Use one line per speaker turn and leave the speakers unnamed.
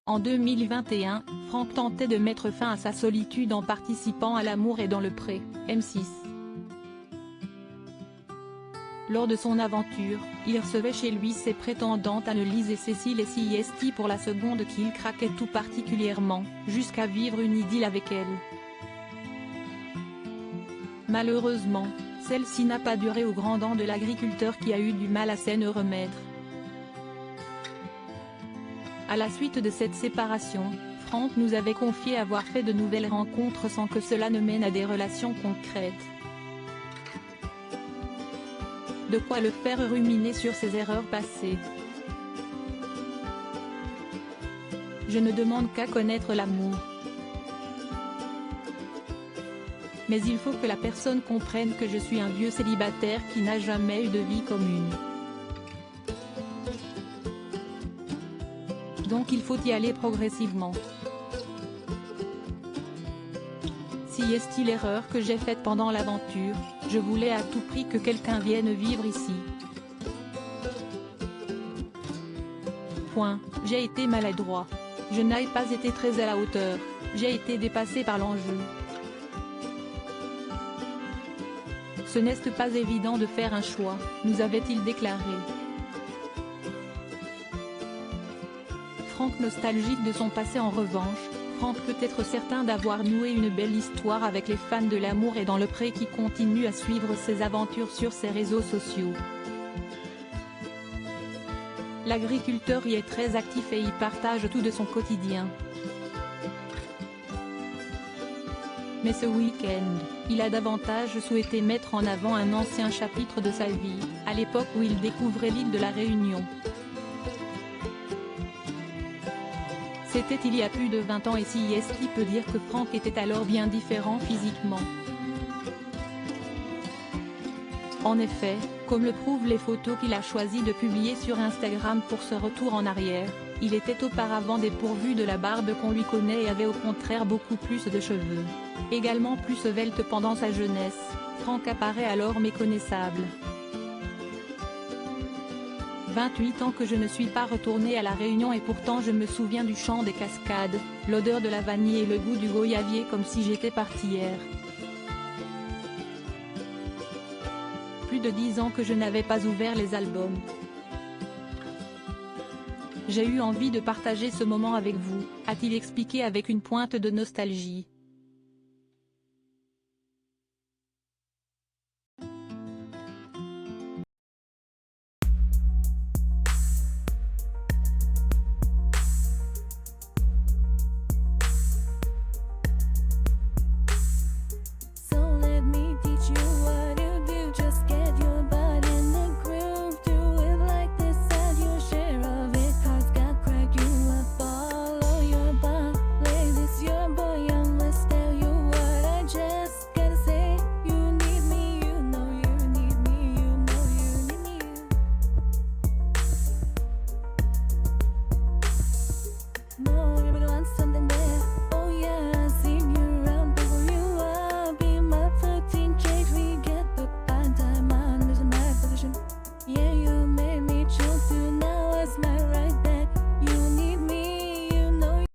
En 2021, Franck tentait de mettre fin à sa solitude en participant à L'amour est dans le pré, M6. Lors de son aventure, il recevait chez lui ses prétendantes Annelise et Cécile et Siesti pour la seconde qu'il craquait tout particulièrement, jusqu'à vivre une idylle avec elles. Malheureusement, celle-ci n'a pas duré aux grandes dents de l'agriculteur qui a eu du mal à s'en remettre. À la suite de cette séparation, Franck nous avait confié avoir fait de nouvelles rencontres sans que cela ne mène à des relations concrètes. De quoi le faire ruminer sur ses erreurs passées. Je ne demande qu'à connaître l'amour. Mais il faut que la personne comprenne que je suis un vieux célibataire qui n'a jamais eu de vie commune. Donc il faut y aller progressivement. Si est-il l'erreur que j'ai faite pendant l'aventure, je voulais à tout prix que quelqu'un vienne vivre ici. Point, j'ai été maladroit. Je n'ai pas été très à la hauteur, j'ai été dépassé par l'enjeu. Ce n'est pas évident de faire un choix, nous avait-il déclaré. Franck nostalgique de son passé en revanche, Franck peut être certain d'avoir noué une belle histoire avec les fans de L'amour est dans le pré qui continuent à suivre ses aventures sur ses réseaux sociaux. L'agriculteur y est très actif et y partage tout de son quotidien. Mais ce week-end, il a davantage souhaité mettre en avant un ancien chapitre de sa vie, à l'époque où il découvrait l'île de la Réunion. C'était il y a plus de 20 ans et Siesti peut dire que Franck était alors bien différent physiquement. En effet, comme le prouvent les photos qu'il a choisi de publier sur Instagram pour ce retour en arrière, il était auparavant dépourvu de la barbe qu'on lui connaît et avait au contraire beaucoup plus de cheveux. Également plus svelte pendant sa jeunesse, Franck apparaît alors méconnaissable. 28 ans que je ne suis pas retourné à la Réunion et pourtant je me souviens du chant des cascades, l'odeur de la vanille et le goût du goyavier comme si j'étais parti hier. Plus de 10 ans que je n'avais pas ouvert les albums. J'ai eu envie de partager ce moment avec vous, a-t-il expliqué avec une pointe de nostalgie.